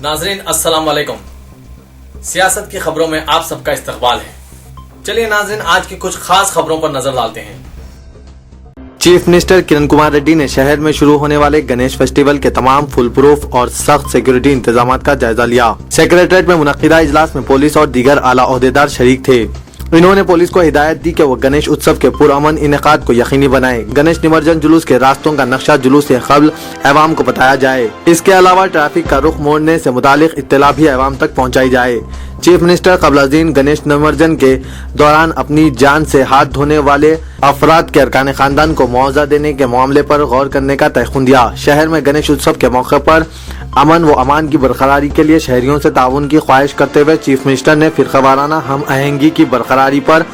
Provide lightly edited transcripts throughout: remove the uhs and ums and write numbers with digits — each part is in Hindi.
नाजरीन अस्सलाम वालेकुम। सियासत की खबरों में आप सबका इस्तकबाल है। चलिए नाजरीन, आज की कुछ खास खबरों पर नजर डालते हैं। चीफ मिनिस्टर किरण कुमार रेड्डी ने शहर में शुरू होने वाले गणेश फेस्टिवल के तमाम फुल प्रूफ और सख्त सिक्योरिटी इंतजाम का जायजा लिया। सेक्रेटरीट में मुनक्किदा इजलास में पुलिस और दीगर आला ओहदेदार शरीक थे। इन्होंने पुलिस को हिदायत दी कि वो गणेश उत्सव के पुरअमन इनेकाद को यकीनी बनाए। गणेश निमज्जन जुलूस के रास्तों का नक्शा जुलूस से कबल अवाम को बताया जाए। इसके अलावा ट्रैफिक का रुख मोड़ने से मुतालिक इत्तला भी अवाम तक पहुँचाई जाए। चीफ मिनिस्टर क़ब्ल-अज़-दीन गणेश निमज्जन के दौरान अपनी जान से हाथ धोने वाले अफराद के अरकान खानदान को मुआवजा देने के मामले पर गौर करने का तयक़ुन दिया। शहर में गणेश उत्सव के मौके पर अमन व अमान की बरकरारी के लिए शहरियों से ताउन की ख्वाहिश करते हुए चीफ मिनिस्टर ने फिरकावाराना हम आहंगी की बरकरारी पर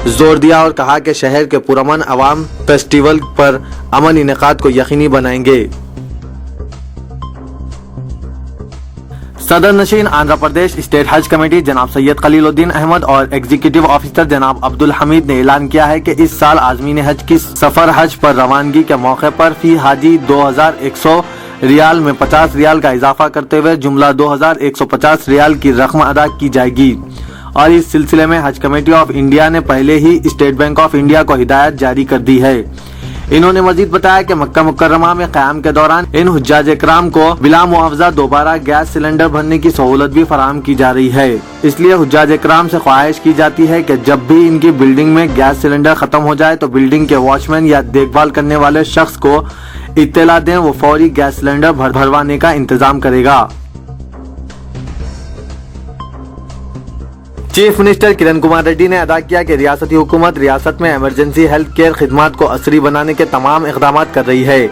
जोर दिया और कहा कि शहर के पुरअमन अवाम फेस्टिवल पर अमन इनेकाद को यकीनी बनाएंगे। सदर नशीन आंध्र प्रदेश स्टेट हज कमेटी जनाब सैयद खलीलुद्दीन अहमद और एग्जीक्यूटिव ऑफिसर जनाब अब्दुल हमीद ने ऐलान किया है कि इस साल आज़मीन हज की सफर हज पर रवानगी के मौके पर फी हाजी 2100 रियाल में 50 रियाल का इजाफा करते हुए जुमला 2150 रियाल की रकम अदा की जाएगी। और इस सिलसिले में हज कमेटी ऑफ इंडिया ने पहले ही स्टेट बैंक ऑफ इंडिया को हिदायत जारी कर दी है। इन्होंने मजीद बताया कि मक्का मुकर्रमा में क़याम के दौरान इन हुज्जाज इकराम को बिला मुआवजा दोबारा गैस सिलेंडर भरने की सहूलत भी फराहम की जा रही है। इसलिए हुज्जाज इकराम से ख्वाहिश की जाती है कि जब भी इनकी बिल्डिंग में गैस सिलेंडर खत्म हो जाए तो बिल्डिंग के वॉचमैन या देखभाल करने वाले शख्स को इत्तला दें, वो फौरी गैस सिलेंडर भरवाने का इंतजाम करेगा। चीफ मिनिस्टर किरण कुमार रेड्डी ने अदा किया कि रियासती हुकूमत रियासत में इमरजेंसी हेल्थ केयर खिदमात को असरी बनाने के तमाम इक़दाम कर रही है।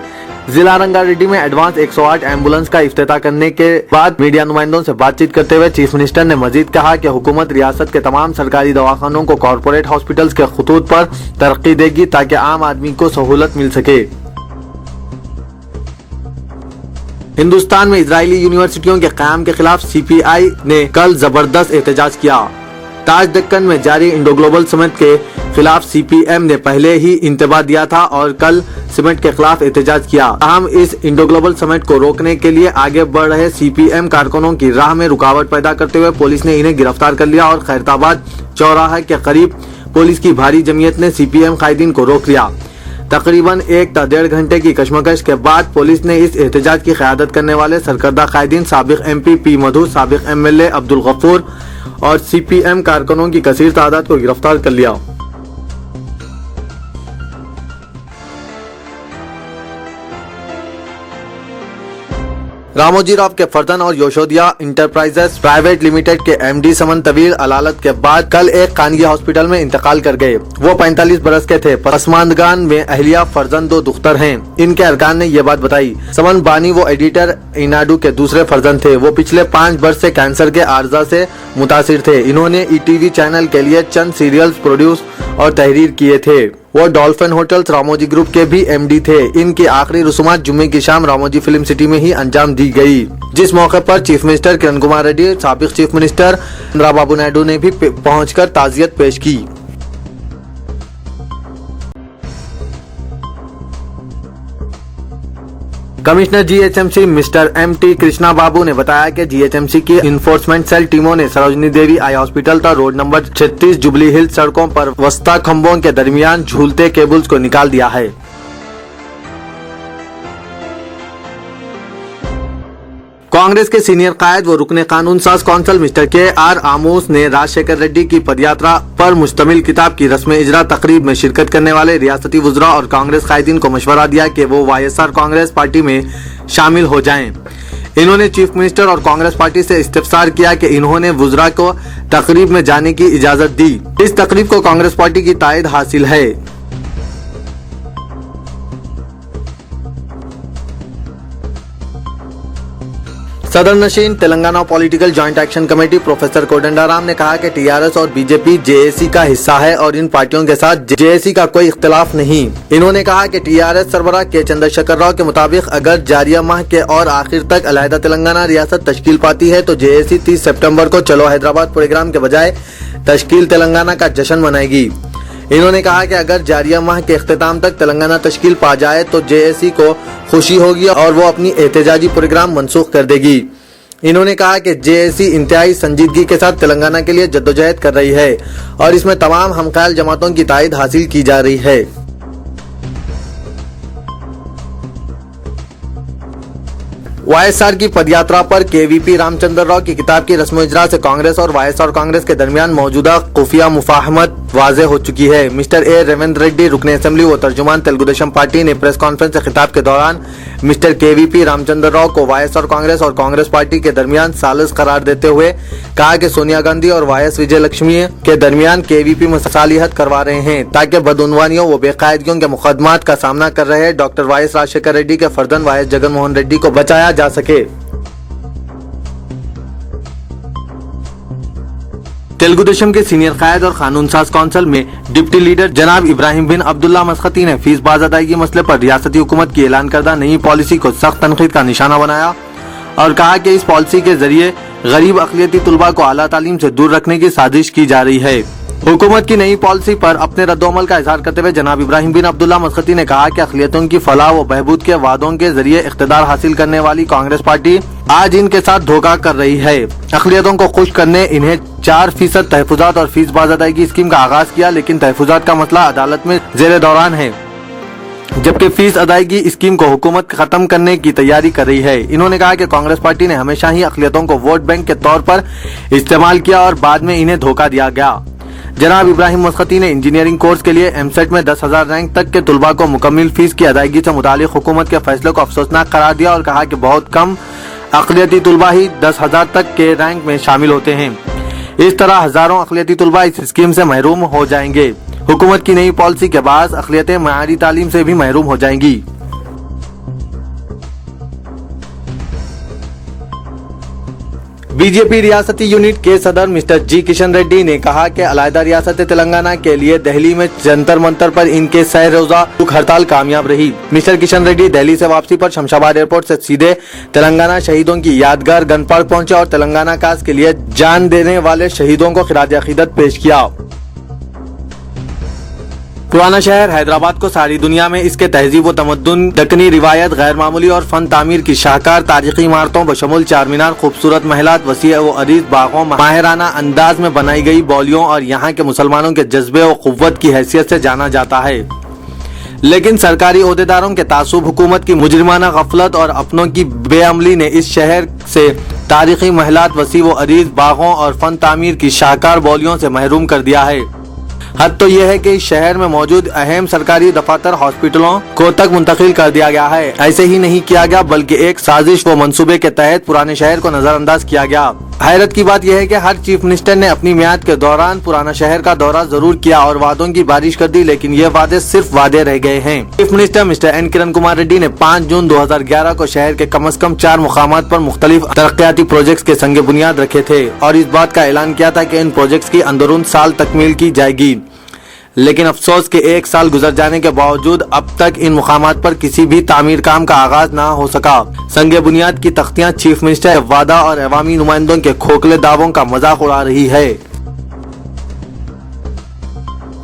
जिला रंगारेड्डी में एडवांस 108 एम्बुलेंस का इफ्तिताह करने के बाद मीडिया नुमाइंदों से बातचीत करते हुए चीफ मिनिस्टर ने मजीद कहा कि हुकूमत रियासत के तमाम सरकारी दवाखानों को कॉरपोरेट हॉस्पिटल्स के खतूत पर तरक्की देगी ताकि आम आदमी को सहूलत मिल सके। हिंदुस्तान में इजरायली यूनिवर्सिटियों के क़याम के खिलाफ CPI ने कल जबरदस्त एहतजाज किया। ताज दक्कन में जारी इंडो ग्लोबल समिट के खिलाफ CPM ने पहले ही इंतबाह दिया था और कल समिट के खिलाफ एहतजाज किया। हम इस इंडो ग्लोबल समिट को रोकने के लिए आगे बढ़ रहे CPM कारकुनों की राह में रुकावट पैदा करते हुए पुलिस ने इन्हें गिरफ्तार कर लिया और खैरताबाद चौराहा के करीब पुलिस की भारी जमीयत ने CPM कायदीन को रोक लिया। तकरीबन 1 से 1.5 घंटे की कशमकश के बाद पुलिस ने इस एहतजाज की क़यादत करने वाले सरकर्दा कायदीन साबिक MP P मधु, साबिक MLA अब्दुल गफूर और CPM कारकुनों की कसीर तादाद को गिरफ्तार कर लिया। रामोजी राव के फर्जन और यशोदिया इंटरप्राइजेस प्राइवेट लिमिटेड के MD समन तवील अलालत के बाद कल एक खानगी हॉस्पिटल में इंतकाल कर गए। वो 45 बरस के थे। पसमानदगान में अहलिया फर्जन 2 दुख्तर हैं। इनके अरकान ने ये बात बताई। समन बानी वो एडिटर इनाडू के दूसरे फर्जन थे। वो पिछले 5 वर्ष से कैंसर के आर्जा से मुतासिर थे। इन्होंने ETV चैनल के लिए चंद सीरियल्स प्रोड्यूस और तहरीर किए थे। वो डॉल्फिन होटल्स रामोजी ग्रुप के भी MD थे। इनकी आखिरी रसूमात जुम्मे की शाम रामोजी फिल्म सिटी में ही अंजाम दी गई, जिस मौके पर चीफ मिनिस्टर किरण कुमार रेड्डी, साबिक चीफ मिनिस्टर चंद्राबाबू नायडू ने भी पहुंचकर ताज़ियत पेश की। Commissioner GHMC mister MT Krishna Babu ने बताया कि GHMC की इन्फोर्समेंट सेल टीमों ने सरोजनी देवी आई हॉस्पिटल तक रोड नंबर 36 जुबली हिल सड़कों पर वस्ता खंभों के दरमियान झूलते केबल्स को निकाल दिया है। कांग्रेस के सीनियर कायद व रुकने कानून साज कौंसिल मिस्टर KR आमोस ने राजशेखर रेड्डी की पदयात्रा पर मुश्तमिल किताब की रस्म इजरा तकरीब में शिरकत करने वाले रियासती वुज़रा और कांग्रेस कायदीन को मशवरा दिया कि वो YSR कांग्रेस पार्टी में शामिल हो जाएं। इन्होंने चीफ मिनिस्टर और कांग्रेस पार्टी से इस्तिफसार किया कि इन्होंने वुज़रा को तकरीब में जाने की इजाजत दी। इस तकरीब को कांग्रेस पार्टी की तायद हासिल है। सदर नशीन Telangana political joint action committee professor Kodandaram ने कहा कि TRS और BJP JAC का हिस्सा है और इन पार्टियों के साथ JAC का कोई इख्तिलाफ नहीं। इन्होंने कहा कि TRS सरबराह के चंद्रशेखर राव के मुताबिक अगर जारिया माह के और आखिर तक अलहदा तेलंगाना रियासत तश्कील पाती है तो JAC 30 सितंबर को चलो हैदराबाद प्रोग्राम के बजाय तश्कील तेलंगाना का जश्न मनाएगी। इन्होंने कहा कि अगर जारिया माह के इख्तिताम तक तेलंगाना तश्कील पा जाए तो JAC को खुशी होगी और वो अपनी एहतजाजी प्रोग्राम मनसूख कर देगी। इन्होंने कहा कि जेएसी इंतहाई संजीदगी के साथ तेलंगाना के लिए जद्दोजहद कर रही है और इसमें तमाम हमख्याल जमातों की तायद हासिल की जा रही है। वाईएसआर की पदयात्रा पर केवीपी रामचंद्र राव की किताब की रस्म इजरा से कांग्रेस और वाईएसआर कांग्रेस के दरमियान मौजूदा खुफिया मुफाहमत वाज़ेह हो चुकी है। मिस्टर ए रेवंत रेड्डी रुकने असेंबली व तर्जुमान तेलुगुदेशम पार्टी ने प्रेस कॉन्फ्रेंस से खिताब के दौरान मिस्टर केवीपी रामचंद्र राव को वाईएसआर कांग्रेस और कांग्रेस पार्टी के दरमियान सालिस करार देते हुए कहा कि सोनिया गांधी और वाईएस विजय लक्ष्मी के दरमियान केवीपी मसालिहत करवा रहे हैं ताकि बदउनवानियों व बेकायदगियों के मुकदमात का सामना कर रहे डॉक्टर वाईएस राजशेखर रेड्डी के फर्जंद वाईएस जगन मोहन रेड्डी को बचाया जा सके। तेलुगुदेशम के सीनियर कायद और कानून साज काउंसिल में डिप्टी लीडर जनाब इब्राहिम बिन अब्दुल्ला मसखती ने फीस बाज अदायगी मसले पर रियासती हुकूमत की ऐलान करदा नई पॉलिसी को सख्त तनकीद का निशाना बनाया और कहा कि इस पॉलिसी के जरिए गरीब अक़लियती तुलबा को आला तालीम से दूर रखने की साजिश की जा रही है। हुकूमत की नई पॉलिसी पर अपने रद्दोमल का इजहार करते हुए जनाब इब्राहिम बिन अब्दुल्ला मसखती ने कहा कि अक़लियतों की फलाह व बहबूद के वादों के जरिए इख्तिदार हासिल करने वाली कांग्रेस पार्टी आज इनके साथ धोखा कर रही है। अक़लियतों को खुश करने इन्हें 4% तहफुजात और फीस बाज अदायगी स्कीम का आगाज किया, लेकिन तहफुजात का मसला अदालत में जेर दौरान है, जबकि फीस अदायगी स्कीम को हुकूमत खत्म करने की तैयारी कर रही है। इन्होंने कहा कि कांग्रेस पार्टी ने हमेशा ही अक़लियतों को वोट बैंक के तौर पर इस्तेमाल किया और बाद में इन्हें धोखा दिया गया। जनाब इब्राहिम मसखती ने इंजीनियरिंग कोर्स के लिए एमसेट में 10,000 रैंक तक के तुलबा को मुकम्मिल फीस की अदायगी से मुतालिक हुकूमत के फैसले को अफसोसनाक करार दिया और कहा कि बहुत कम अक़लियती तुलबा ही 10,000 तक के रैंक में शामिल होते हैं। इस तरह हजारों अक़लियती तुलबा इस स्कीम से महरूम हो जाएंगे। हुकूमत की नई पॉलिसी के बाद अक़लियतें मयारी तालीम से भी महरूम हो जाएंगी। बीजेपी रियासती यूनिट के सदर मिस्टर जी किशन रेड्डी ने कहा कि अलहदा रियासत तेलंगाना के लिए दिल्ली में जंतर मंतर पर इनके सह रोजा भूख हड़ताल कामयाब रही। मिस्टर किशन रेड्डी दिल्ली से वापसी पर शमशाबाद एयरपोर्ट से सीधे तेलंगाना शहीदों की यादगार गन पार्क पहुंचे और तेलंगाना काज के लिए जान देने वाले शहीदों को खिराज अकीदत पेश किया। पुराना शहर हैदराबाद को सारी दुनिया में इसके तहजीब व तमद्दुन, दक्कनी रिवायत, गैर मामूली और फन तामीर की शाहकार तारीखी इमारतों बशमुल चार मीनार, खूबसूरत महलात, वसी व अरीज बागों, माहिराना अंदाज में बनाई गई बौलियों और यहाँ के मुसलमानों के जज्बे व कुव्वत की हैसियत से जाना जाता है। लेकिन सरकारी ओहदेदारों के तासुब, हुकूमत की मुजरिमाना गफलत और अपनों की बेअमली ने इस शहर से तारीखी महलात, वसी व अरीज बागों और फन तामीर की शाहकार बौलियों से महरूम कर दिया है। हद तो यह है कि इस शहर में मौजूद अहम सरकारी दफातर, हॉस्पिटलों को तक मुंतकिल कर दिया गया है। ऐसे ही नहीं किया गया बल्कि एक साजिश व मंसूबे के तहत पुराने शहर को नजरअंदाज किया गया। हैरत की बात यह है कि हर चीफ मिनिस्टर ने अपनी मियाद के दौरान पुराना शहर का दौरा जरूर किया और वादों की बारिश कर दी, लेकिन ये वादे सिर्फ वादे रह गए हैं। Chief minister mister N Kiran Kumar Reddy ने 5 जून 2011 को शहर के कम से कम 4 मुकामात पर मुख्तलिफ तरक्याती प्रोजेक्ट्स के संगे बुनियाद रखे थे और इस बात का ऐलान किया था कि इन प्रोजेक्ट्स की अंदरून साल तकमील की जाएगी। लेकिन अफसोस के 1 साल गुजर जाने के बावजूद अब तक इन मुकामात पर किसी भी तामीर काम का आगाज ना हो सका। संगे बुनियाद की तख्तियां चीफ मिनिस्टर वादा और अवामी नुमाइंदों के खोखले दावों का मजाक उड़ा रही है।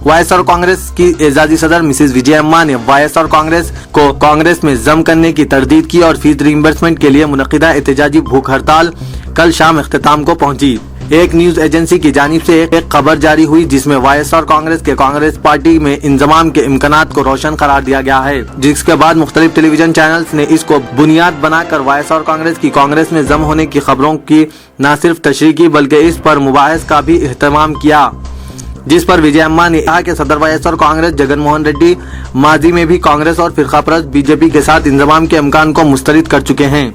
वाईएसआर कांग्रेस की एजाजी सदर मिसेस विजय अम्मा ने वाईएसआर कांग्रेस को कांग्रेस में जम करने की तरदीद की और फीस रिइंबर्समेंट के लिए मुनक्किदा एहतजाजी भूख हड़ताल कल शाम इख्तिताम को पहुंची। एक न्यूज एजेंसी की जानिब से एक खबर जारी हुई जिसमें वाईएसआर कांग्रेस के कांग्रेस पार्टी में इंजमाम के इम्कानात को रोशन करार दिया गया है, जिसके बाद मुख्तलिफ टेलीविजन चैनल्स ने इसको बुनियाद बनाकर वाईएसआर कांग्रेस की कांग्रेस में जम होने की खबरों की न सिर्फ तशरीह की बल्कि इस पर मुबाहिस का भी एहतमाम किया, जिस पर विजय अम्मा ने कहा कि सदर वाईएसआर कांग्रेस जगन मोहन रेड्डी माजी में भी कांग्रेस और फिरकापरस्त बीजेपी के साथ इंजमाम के इम्कान को मुस्तरद कर चुके हैं।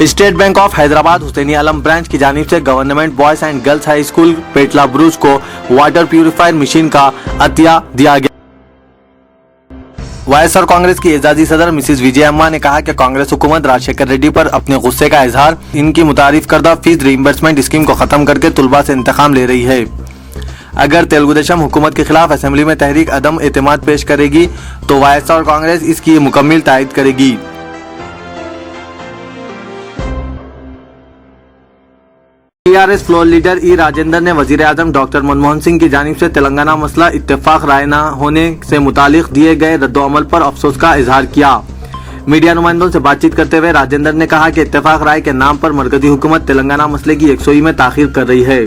State bank of Hyderabad Husaini Alam branch की जानिब से government boys and girls high school Petla Burj को वाटर प्यूरिफायर मशीन का अतिया दिया गया। वाईएसआर कांग्रेस की एजाजी सदर मिसेस विजय अम्मा ने कहा कि कांग्रेस हुकूमत राजशेखर रेड्डी पर अपने गुस्से का इजहार इनकी मुतारिफ करदा फीस रिइंबर्समेंट स्कीम को खत्म करके तुलबा से इंतकाम ले रही है। अगर तेलुगुदेशम हुकूमत के खिलाफ असेंबली में तहरीक अदम एतमाद पेश करेगी तो वाईएसआर कांग्रेस इसकी मुकम्मल तायद करेगी। टीआरएस फ्लोर लीडर ई राजेंद्र ने वजीर आजम डॉक्टर मनमोहन सिंह की जानिब से तेलंगाना मसला इत्तेफाक राय न होने से मुतालिक दिए गए रद्दोअमल पर अफसोस का इजहार किया। मीडिया नुमाइंदों से बातचीत करते हुए राजेंद्र ने कहा कि इत्तेफाक राय के नाम पर मरकजी हुकूमत तेलंगाना मसले की यकसुई में ताखीर कर रही है।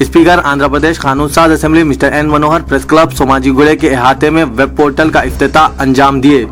स्पीकर आंध्र प्रदेश कानून साज असेंबली मिस्टर एन मनोहर प्रेस क्लब सोमाजीगुड़े के अहाते में वेब पोर्टल का इफ्तिताह अंजाम दिए।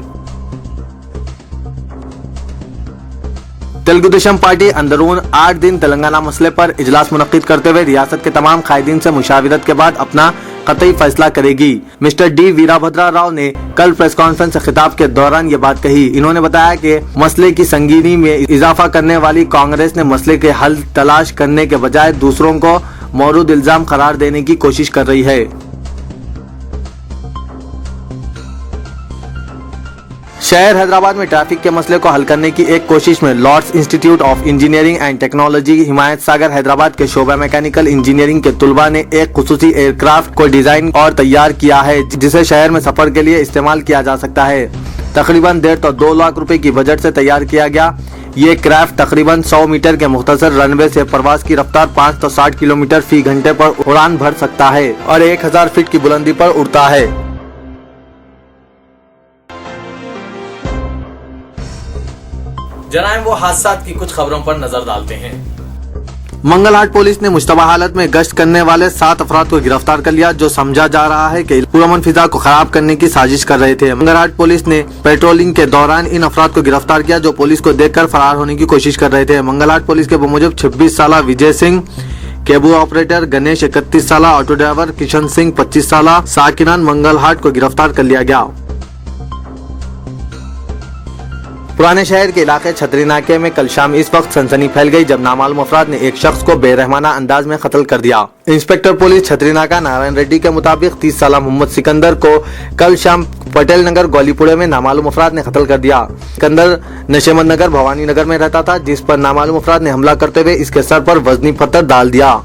तेलुगु देशम पार्टी अंदरून 8 दिन तेलंगाना मसले पर इजलास मुनक्किद करते हुए रियासत के तमाम कायदीन से मुशावरत के बाद अपना कतई फैसला करेगी। मिस्टर डी वीराभद्रा राव ने कल प्रेस कॉन्फ्रेंस से खिताब के दौरान ये बात कही। इन्होंने बताया कि मसले की संगीनी में इजाफा करने वाली कांग्रेस ने मसले के हल तलाश करने के बजाय दूसरों को मौरूद इल्जाम करार देने की कोशिश कर रही है। शहर हैदराबाद में ट्रैफिक के मसले को हल करने की एक कोशिश में Lords institute of engineering and technology Himayat Sagar Hyderabad के शोबा मैकेनिकल इंजीनियरिंग के तुलबा ने एक खुसूसी एयरक्राफ्ट को डिजाइन और तैयार किया है जिसे शहर में सफर के लिए इस्तेमाल किया जा सकता है। तकरीबन 1.5 लाख रुपए की बजट से तैयार किया गया ये क्राफ्ट तकरीबन 100 मीटर के मुख्तसर रनवे से प्रवास की रफ्तार 560 किलोमीटर फी घंटे पर उड़ान भर सकता है और 1000 फीट की बुलंदी पर उड़ता है। जनाब वो हादसा की कुछ खबरों पर नजर डालते हैं। मंगलहाट पुलिस ने मुश्तबा हालत में गश्त करने वाले 7 अफराद को गिरफ्तार कर लिया जो समझा जा रहा है कि पुरअमन फिजा को खराब करने की साजिश कर रहे थे। मंगलहाट पुलिस ने पेट्रोलिंग के दौरान इन अफराद को गिरफ्तार किया जो पुलिस को देखकर फरार होने की कोशिश कर रहे थे। मंगलहाट पुलिस के मुजब 26 साल विजय सिंह, केबल ऑपरेटर गणेश 31 साल, ऑटो ड्राइवर किशन सिंह 25 साल साकिनान मंगलहाट को गिरफ्तार कर लिया गया। पुराने शहर के इलाके छतरी नाके में कल शाम इस वक्त सनसनी फैल गई जब नामालूम अफराद ने एक शख्स को बेरहमाना अंदाज में कत्ल कर दिया। इंस्पेक्टर पुलिस छतरी नाका नारायण रेड्डी के मुताबिक 30 साल मोहम्मद सिकंदर को कल शाम पटेल नगर गोलीपुरे में नामालूम अफराद ने कत्ल कर दिया। सिकंदर नशेमंद नगर भवानी नगर में रहता था जिस पर नामालूम अफराद ने हमला करते हुए इसके सर पर वजनी पत्थर डाल दिया।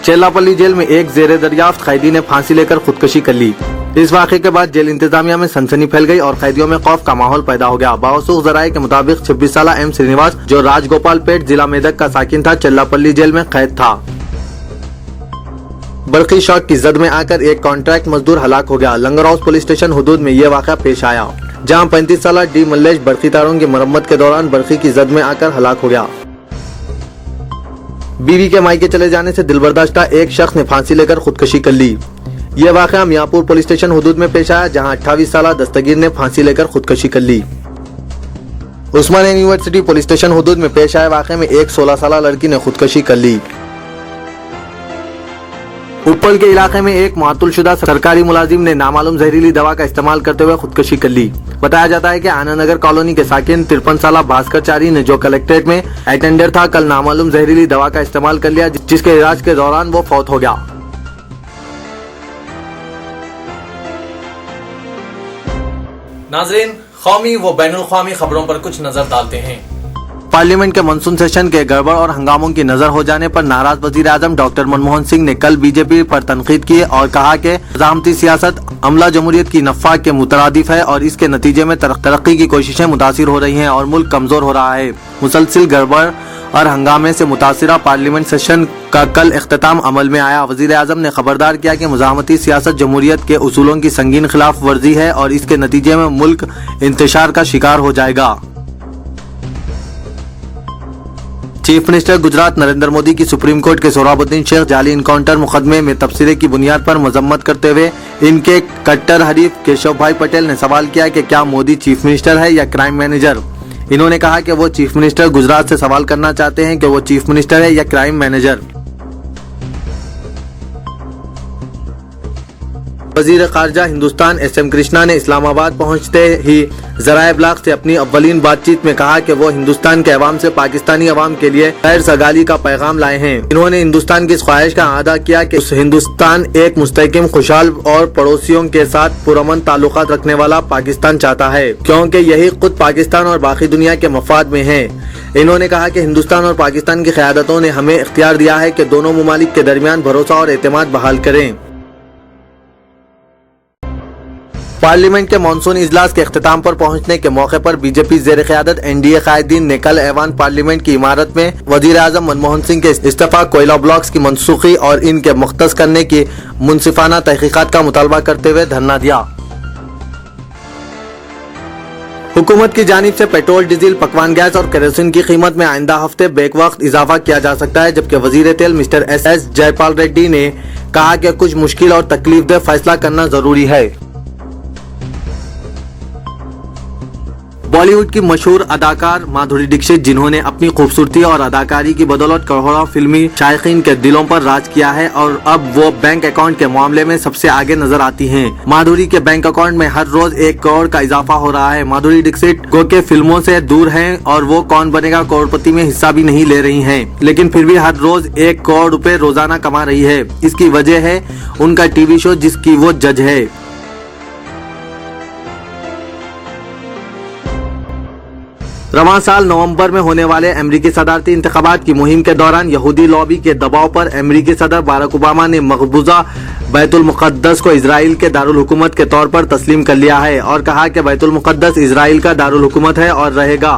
चेल्लापल्ली जेल में एक जेरे दरियाफ्त कैदी ने फांसी लेकर खुदकुशी कर ली। इस वाक़े के बाद जेल इंतजामिया में सनसनी फैल गई और कैदियों में खौफ का माहौल पैदा हो गया। बावसूख जराये के मुताबिक 26 साल एम श्रीनिवास जो राजगोपालपेट जिला मेदक का साकिन था चेल्लापल्ली जेल में कैद था। बरकी शॉक की जद में आकर एक कॉन्ट्रैक्ट मजदूर हलाक हो गया। लंगर हाउस पुलिस स्टेशन हुदूद में यह वाक़ा पेश आया जहाँ 35 साल डी मल्लेश बरकी तारों की मरम्मत के दौरान बरकी की जद में आकर हलाक हो गया। बीवी के मायके चले जाने से दिलबर्दाश्ता एक शख्स ने फांसी लेकर खुदकुशी कर ली। यह वाक़या मियापुर पुलिस स्टेशन हुदूद में पेश आया जहां 28 साल दस्तगीर ने फांसी लेकर खुदकुशी कर ली। उस्मानिया यूनिवर्सिटी पुलिस स्टेशन हुदूद में पेश आए वाक़े में एक 16 साल लड़की ने खुदकुशी कर ली। उपल के इलाके में एक मातुलशुदा सरकारी मुलाजिम ने नामालूम जहरीली दवा का इस्तेमाल करते हुए खुदकुशी कर ली। बताया जाता है कि आनंद नगर कॉलोनी के साकिन 53 साल भास्कर चारी ने जो कलेक्ट्रेट में अटेंडर था कल नामालूम जहरीली दवा का इस्तेमाल कर लिया जिसके इलाज के दौरान वो फौत हो गया। नाजरीन कौमी व बैनुल-अक़वामी खबरों पर कुछ नजर डालते हैं। पार्लियामेंट के मानसून सेशन के गड़बड़ और हंगामों की नजर हो जाने पर नाराज वजीर आजम डॉक्टर मनमोहन सिंह ने कल बीजेपी पर तनकीद की और कहा कि निज़ामती सियासत अमला जमहूरियत की नफ़ा के मुतरादिफ है और इसके नतीजे में तरक्की की कोशिशें मुतासिर हो रही हैं और मुल्क कमजोर हो रहा है। मुसलसिल गड़बड़ और हंगामे से मुतासिरा पार्लियामेंट सेशन का कल इख्तिताम अमल में आया। वजीर आजम ने खबरदार किया कि मुज़ाहमती सियासत जमहूरियत के उसूलों की संगीन खिलाफ वर्जी है और इसके नतीजे में मुल्क इंतशार का शिकार हो जाएगा। चीफ मिनिस्टर गुजरात नरेंद्र मोदी की सुप्रीम कोर्ट के सोहराबुद्दीन शेख जाली इनकाउंटर मुकदमे में तबसरे की बुनियाद पर मजम्मत करते हुए इनके कट्टर हरीफ केशव भाई पटेल ने सवाल किया कि क्या मोदी चीफ मिनिस्टर है या क्राइम मैनेजर। इन्होंने कहा कि वो चीफ मिनिस्टर गुजरात से सवाल करना चाहते हैं कि वो चीफ मिनिस्टर है या क्राइम मैनेजर। वजीर खारजा हिंदुस्तान एस.एम. कृष्णा ने इस्लामाबाद पहुंचते ही ज़राए इब्लाग से अपनी अव्वलीन बातचीत में कहा कि वो हिंदुस्तान के अवाम से पाकिस्तानी अवाम के लिए खैर सगाली का पैगाम लाए हैं। इन्होंने हिंदुस्तान की इस ख्वाहिश का अदा किया कि हिंदुस्तान एक मुस्तकिम, खुशहाल और पड़ोसियों के साथ पुरअमन ताल्लुकात रखने वाला पाकिस्तान चाहता है क्योंकि यही खुद पाकिस्तान और बाकी दुनिया के मफाद में है। इन्होंने कहा कि हिंदुस्तान और पाकिस्तान की क़यादतों ने हमें इख्तियार दिया है कि दोनों मुमालिक के दरमियान भरोसा और एतमाद बहाल करें। पार्लियामेंट के मानसून इजलास के अख्तिताम पर पहुंचने के मौके पर बीजेपी ज़ेर क़यादत एनडीए कायदीन ने कल ऐवान पार्लियामेंट की इमारत में वजीर आजम मनमोहन सिंह के इस्तीफा, कोयला ब्लॉक्स की मनसूखी और इनके मुख्तस करने की मुनसिफाना तहकीकात का मुतालबा करते हुए धरना दिया। हुकूमत की जानिब से पेट्रोल, डीजल, पकवान गैस और केरोसिन की कीमत में आइंदा हफ्ते बेक वक्त इजाफा किया जा सकता है, जबकि वजीर तेल मिस्टर एस जयपाल रेड्डी ने कहा कि कुछ मुश्किल और तकलीफदेह फैसला करना जरूरी है। बॉलीवुड की मशहूर अदाकार माधुरी दीक्षित, जिन्होंने अपनी खूबसूरती और अदाकारी की बदौलत करोड़ों फिल्मी शायकीन के दिलों पर राज किया है और अब वो बैंक अकाउंट के मामले में सबसे आगे नजर आती हैं। माधुरी के बैंक अकाउंट में हर रोज 1 करोड़ का इजाफा हो रहा है। माधुरी दीक्षित गो के फिल्मों से दूर हैं और वो कौन बनेगा करोड़पति में हिस्सा भी नहीं ले रही हैं, लेकिन फिर भी हर रोज 1 करोड़ रुपए रोजाना कमा रही है। इसकी वजह है उनका टीवी शो जिसकी वो जज है। रवां साल नवंबर में होने वाले अमेरिकी सदारती इंतखाबात की मुहिम के दौरान यहूदी लॉबी के दबाव पर अमेरिकी सदर बाराक ओबामा ने मकबूजा बैतुल मुक़द्दस को इजराइल के दारुल हुकूमत के तौर पर तस्लीम कर लिया है और कहा कि बैतुल मुक़द्दस इजराइल का दारुल हुकूमत है और रहेगा।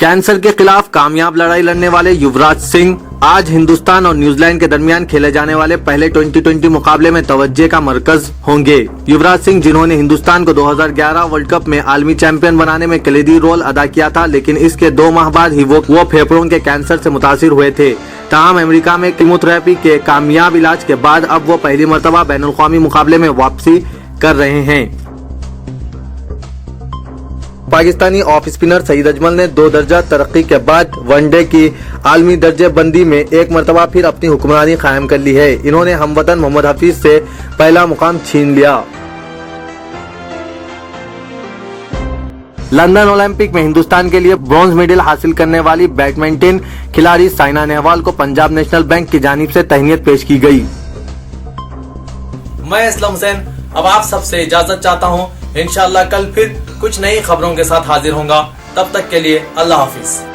कैंसर के खिलाफ कामयाब लड़ाई लड़ने वाले युवराज सिंह आज हिंदुस्तान और न्यूजीलैंड के दरमियान खेले जाने वाले पहले T20 मुकाबले में तवज्जो का मरकज होंगे। युवराज सिंह, जिन्होंने हिंदुस्तान को 2011 वर्ल्ड कप में आलमी चैंपियन बनाने में कलीदी रोल अदा किया था, लेकिन इसके 2 माह बाद ही वो फेफड़ों के कैंसर से मुतासिर हुए थे। ताहम अमेरिका में कीमोथेरेपी के कामयाब इलाज के बाद अब वो पहली मरतबा बैनुल अक़वामी मुकाबले में वापसी कर रहे हैं। पाकिस्तानी ऑफ स्पिनर सईद अजमल ने 2 दर्जा तरक्की के बाद वनडे की आलमी दर्जे बंदी में एक मरतबा फिर अपनी हुक्मरानी कायम कर ली है। इन्होंने हमवतन मोहम्मद हफीज से पहला मुकाम छीन लिया। लंदन ओलंपिक में हिंदुस्तान के लिए ब्रॉन्ज मेडल हासिल करने वाली बैडमिंटन खिलाड़ी साइना नेहवाल को पंजाब नेशनल बैंक की जानिब से तहनीत पेश की गई। मैं इस्लाम हुसैन अब आप सबसे इजाजत चाहता हूँ। इंशाअल्लाह कल फिर कुछ नई खबरों के साथ हाजिर होऊंगा। तब तक के लिए अल्लाह हाफिज।